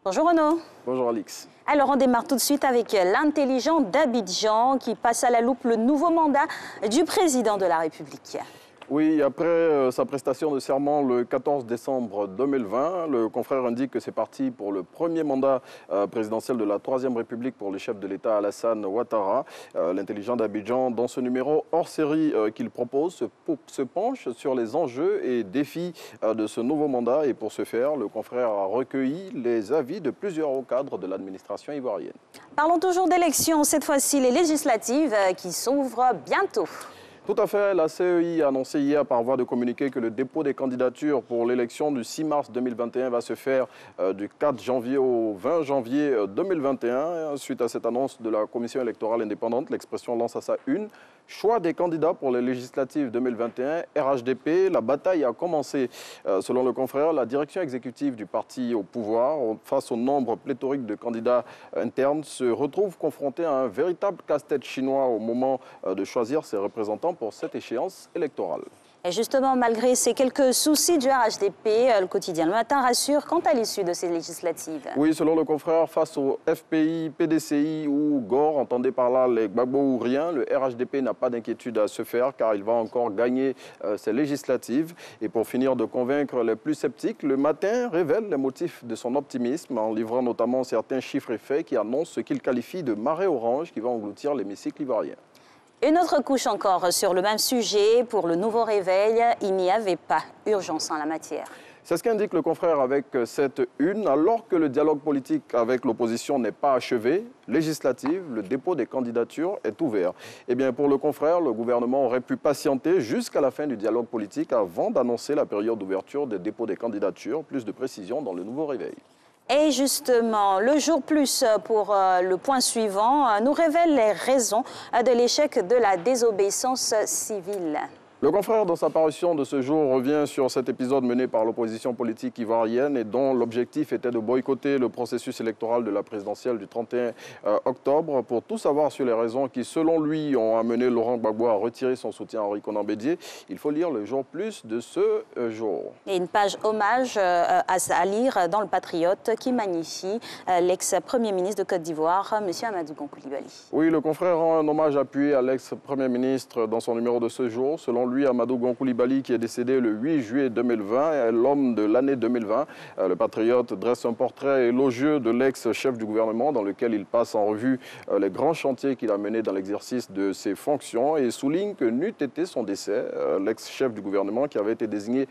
Bonjour Renaud. Bonjour Alix. Alors on démarre tout de suite avec l'intelligent d'Abidjan qui passe à la loupe le nouveau mandat du président de la République. Oui, après sa prestation de serment le 14 décembre 2020, le confrère indique que c'est parti pour le premier mandat présidentiel de la Troisième République pour le chef de l'État Alassane Ouattara. L'intelligent d'Abidjan, dans ce numéro hors série qu'il propose, se penche sur les enjeux et défis de ce nouveau mandat. Et pour ce faire, le confrère a recueilli les avis de plusieurs hauts cadres de l'administration ivoirienne. Parlons toujours d'élections, cette fois-ci les législatives qui s'ouvrent bientôt. Tout à fait. La CEI a annoncé hier par voie de communiqué que le dépôt des candidatures pour l'élection du 6 mars 2021 va se faire du 4 janvier au 20 janvier 2021. Suite à cette annonce de la Commission électorale indépendante, l'Expression lance à sa une. Choix des candidats pour les législatives 2021, RHDP, la bataille a commencé. Selon le confrère, la direction exécutive du parti au pouvoir, face au nombre pléthorique de candidats internes, se retrouve confrontée à un véritable casse-tête chinois au moment de choisir ses représentants pour cette échéance électorale. Et justement, malgré ces quelques soucis du RHDP, le quotidien Le Matin rassure quant à l'issue de ces législatives. Oui, selon le confrère, face au FPI, PDCI ou GOR, entendez par là les Gbagbo ou rien, le RHDP n'a pas d'inquiétude à se faire car il va encore gagner ces législatives. Et pour finir de convaincre les plus sceptiques, Le Matin révèle les motifs de son optimisme en livrant notamment certains chiffres et faits qui annoncent ce qu'il qualifie de marée orange qui va engloutir l'hémicycle ivoirien. Une autre couche encore sur le même sujet. Pour le nouveau réveil, il n'y avait pas urgence en la matière. C'est ce qu'indique le confrère avec cette une. Alors que le dialogue politique avec l'opposition n'est pas achevé, législative, le dépôt des candidatures est ouvert. Eh bien, pour le confrère, le gouvernement aurait pu patienter jusqu'à la fin du dialogue politique avant d'annoncer la période d'ouverture des dépôts des candidatures. Plus de précisions dans le nouveau réveil. Et justement, le jour plus pour le point suivant nous révèle les raisons de l'échec de la désobéissance civile. Le confrère, dans sa parution de ce jour, revient sur cet épisode mené par l'opposition politique ivoirienne et dont l'objectif était de boycotter le processus électoral de la présidentielle du 31 octobre. Pour tout savoir sur les raisons qui, selon lui, ont amené Laurent Gbagbo à retirer son soutien à Henri Konan Bédié, il faut lire le jour plus de ce jour. Et une page hommage à lire dans le Patriote qui magnifie l'ex-premier ministre de Côte d'Ivoire, M. Amadou Gon Coulibaly. Oui, le confrère rend un hommage appuyé à l'ex-premier ministre dans son numéro de ce jour. Selon lui, Amadou Gon Coulibaly, qui est décédé le 8 juillet 2020, est l'homme de l'année 2020. Le Patriote dresse un portrait élogieux de l'ex-chef du gouvernement dans lequel il passe en revue les grands chantiers qu'il a menés dans l'exercice de ses fonctions et souligne que n'eût été son décès, l'ex-chef du gouvernement qui avait été désigné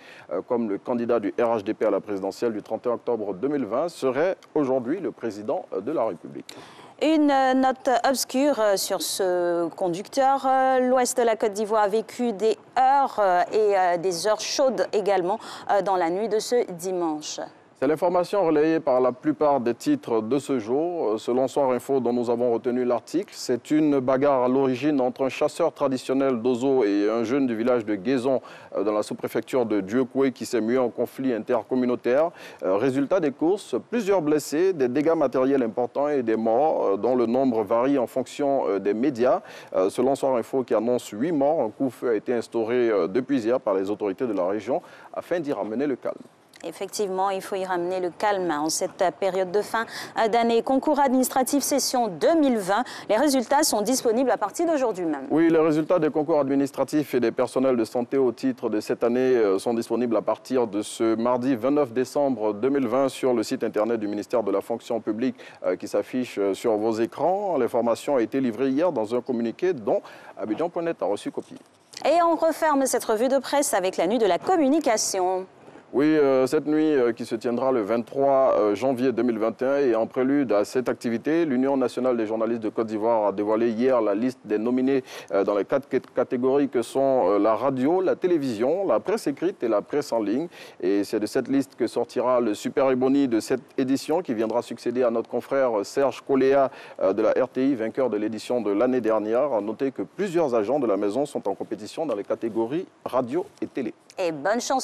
comme le candidat du RHDP à la présidentielle du 31 octobre 2020 serait aujourd'hui le président de la République. Une note obscure sur ce conducteur. L'ouest de la Côte d'Ivoire a vécu des heures et des heures chaudes également dans la nuit de ce dimanche. C'est l'information relayée par la plupart des titres de ce jour. Selon Soir Info, dont nous avons retenu l'article, c'est une bagarre à l'origine entre un chasseur traditionnel d'Ozo et un jeune du village de Guézon dans la sous-préfecture de Dieucoué qui s'est mué en conflit intercommunautaire. Résultat des courses, plusieurs blessés, des dégâts matériels importants et des morts dont le nombre varie en fonction des médias. Selon Soir Info qui annonce 8 morts, un couvre-feu a été instauré depuis hier par les autorités de la région afin d'y ramener le calme. Effectivement, il faut y ramener le calme en cette période de fin d'année. Concours administratif session 2020. Les résultats sont disponibles à partir d'aujourd'hui même. Oui, les résultats des concours administratifs et des personnels de santé au titre de cette année sont disponibles à partir de ce mardi 29 décembre 2020 sur le site internet du ministère de la fonction publique qui s'affiche sur vos écrans. L'information a été livrée hier dans un communiqué dont Abidjan.net a reçu copie. Et on referme cette revue de presse avec la nuit de la communication. Oui, cette nuit qui se tiendra le 23 janvier 2021 et en prélude à cette activité, l'Union nationale des journalistes de Côte d'Ivoire a dévoilé hier la liste des nominés dans les 4 catégories que sont la radio, la télévision, la presse écrite et la presse en ligne. Et c'est de cette liste que sortira le Super Ebony de cette édition qui viendra succéder à notre confrère Serge Coléa de la RTI, vainqueur de l'édition de l'année dernière. À noter que plusieurs agents de la maison sont en compétition dans les catégories radio et télé. Et bonne chance.